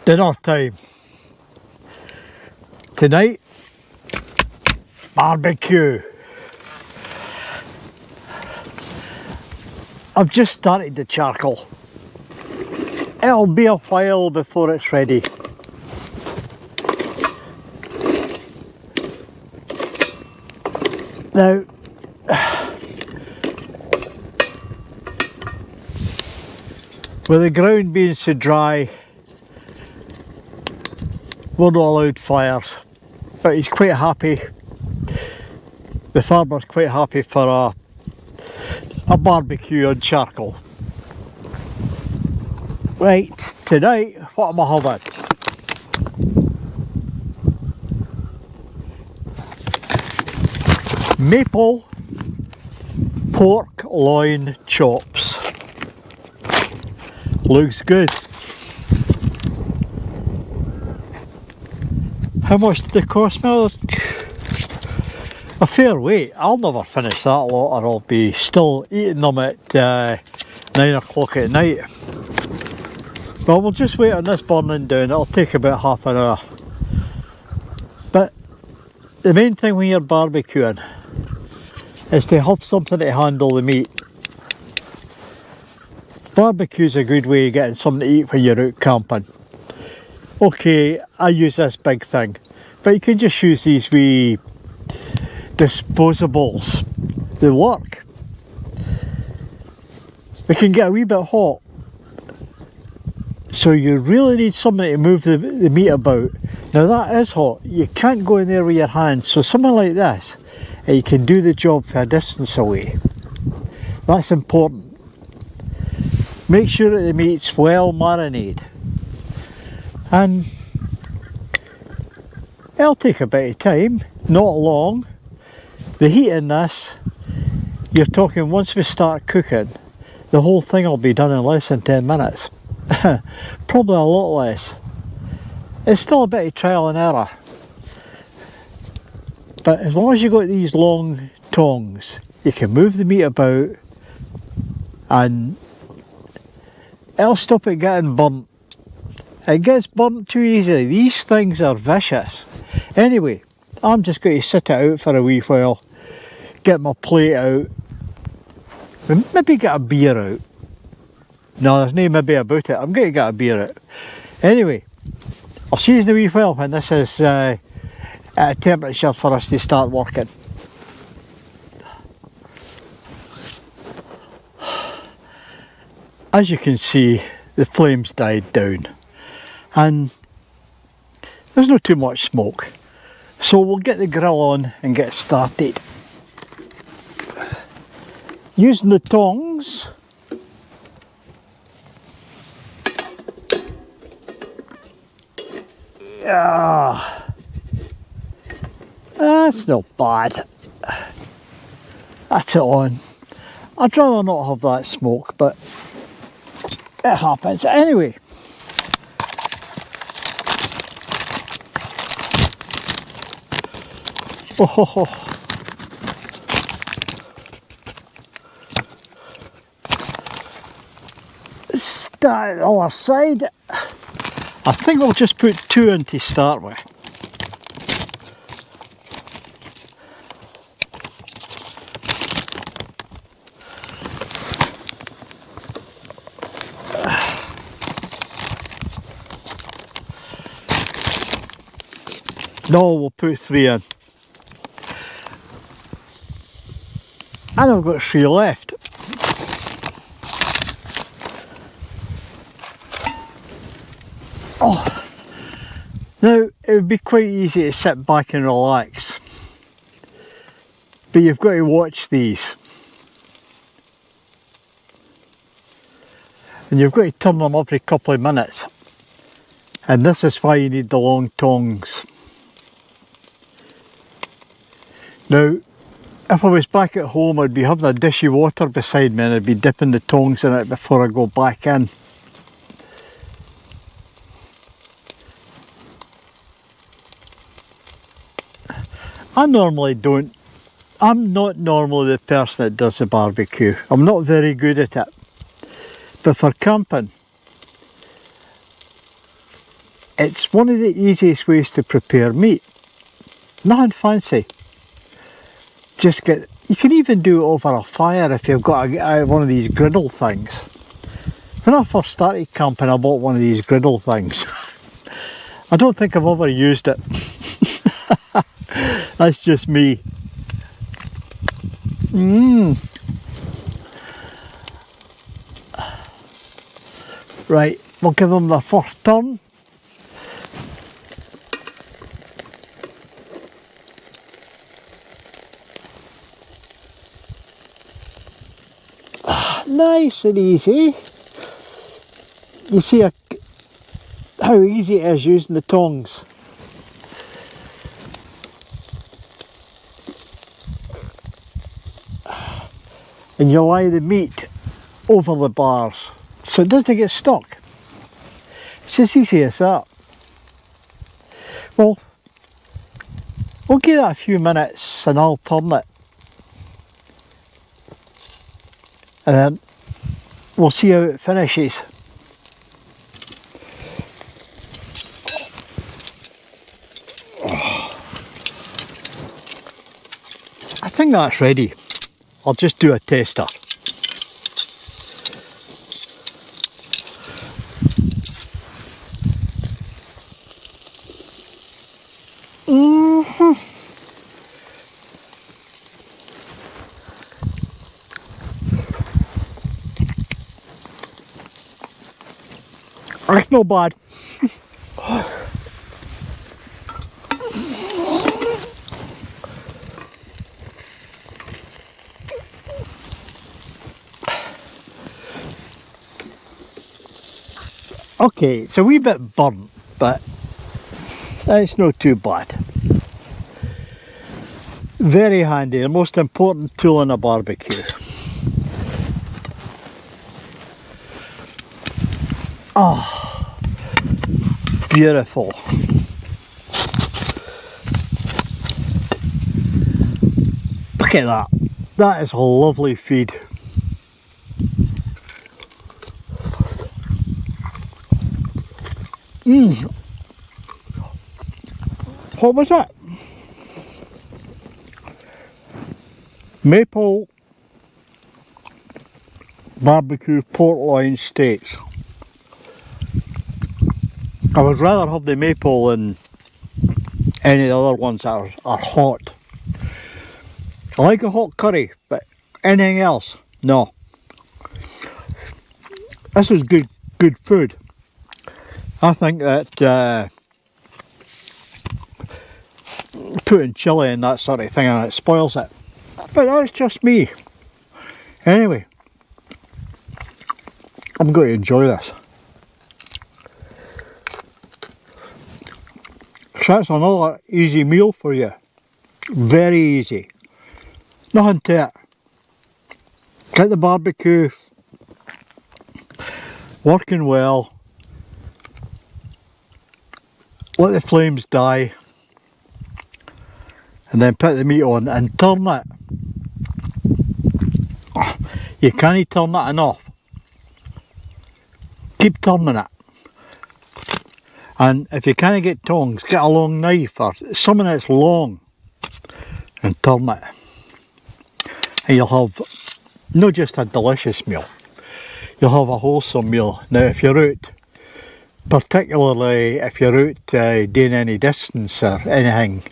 Dinner time. Tonight, barbecue. I've just started the charcoal. It'll be a while before it's ready. Now, with the ground being so dry, we're not allowed fires, but he's quite happy. The farmer's quite happy for a barbecue on charcoal. Right, tonight, what am I having? Maple pork loin chops. Looks good. How much did they cost me? A fair weight. I'll never finish that lot, or I'll be still eating them at 9 o'clock at night. But we'll just wait on this burning down. It'll take about half an hour. But the main thing when you're barbecuing is to have something to handle the meat. Barbecue's a good way of getting something to eat when you're out camping. Okay, I use this big thing, but you can just use these wee disposables. They work. They can get a wee bit hot, so you really need something to move the meat about. Now that is hot, you can't go in there with your hands, so something like this, and you can do the job for a distance away. That's important. Make sure that the meat's well marinated, and it'll take a bit of time, not long. The heat in this, you're talking once we start cooking, the whole thing will be done in less than 10 minutes. Probably a lot less. It's still a bit of trial and error, but as long as you've got these long tongs, you can move the meat about and it'll stop it getting burnt. It gets burnt too easily. These things are vicious. Anyway, I'm just going to sit it out for a wee while, get my plate out, and maybe get a beer out. No, there's no maybe about it. I'm going to get a beer out. Anyway, I'll see you in a wee while when this is at a temperature for us to start working. As you can see, the flames died down and there's not too much smoke, so we'll get the grill on and get started. Using the tongs, that's not bad. That's it on. I'd rather not have that smoke, but it happens. Anyway, start the other side. I think we'll just put 2 in to start with. No, we'll put 3 in. And I've got 3 left. Oh, now it would be quite easy to sit back and relax, but you've got to watch these. And you've got to turn them every couple of minutes. And this is why you need the long tongs. Now, if I was back at home, I'd be having a dish of water beside me and I'd be dipping the tongs in it before I go back in. I'm not normally the person that does the barbecue. I'm not very good at it. But for camping, it's one of the easiest ways to prepare meat. Nothing fancy. You can even do it over a fire if you've got one of these griddle things. When I first started camping, I bought one of these griddle things. I don't think I've ever used it. That's just me. Right, we'll give them the first turn. Nice and easy. You see how easy it is using the tongs. And you lie the meat over the bars so it doesn't get stuck. It's as easy as that. Well, we'll give that a few minutes and I'll turn it. And then we'll see how it finishes. I think that's ready. I'll just do a taster. That's not bad. Okay, it's a wee bit burnt, but it's not too bad. Very handy, the most important tool in a barbecue. Oh, beautiful. Look at that. That is a lovely feed. What was that? Maple barbecue pork loin steaks. I would rather have the maple than any of the other ones that are hot. I like a hot curry, but anything else, no. This is good food. I think that putting chilli and that sort of thing on it spoils it. But that's just me. Anyway, I'm going to enjoy this. So that's another easy meal for you. Very easy. Nothing to it. Get the barbecue working well. Let the flames die. And then put the meat on and turn it. You can't turn it enough. Keep turning it. And if you can't get tongs, get a long knife or something that's long and turn it. And you'll have not just a delicious meal, you'll have a wholesome meal. Now if you're out, particularly if you're out doing any distance or anything,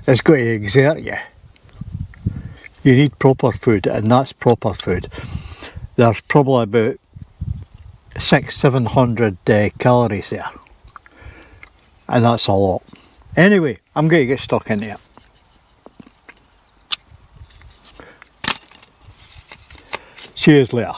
it's going to exert you. You need proper food, and that's proper food. There's probably about 600-700 calories there, and that's a lot. Anyway, I'm going to get stuck into it. See you later.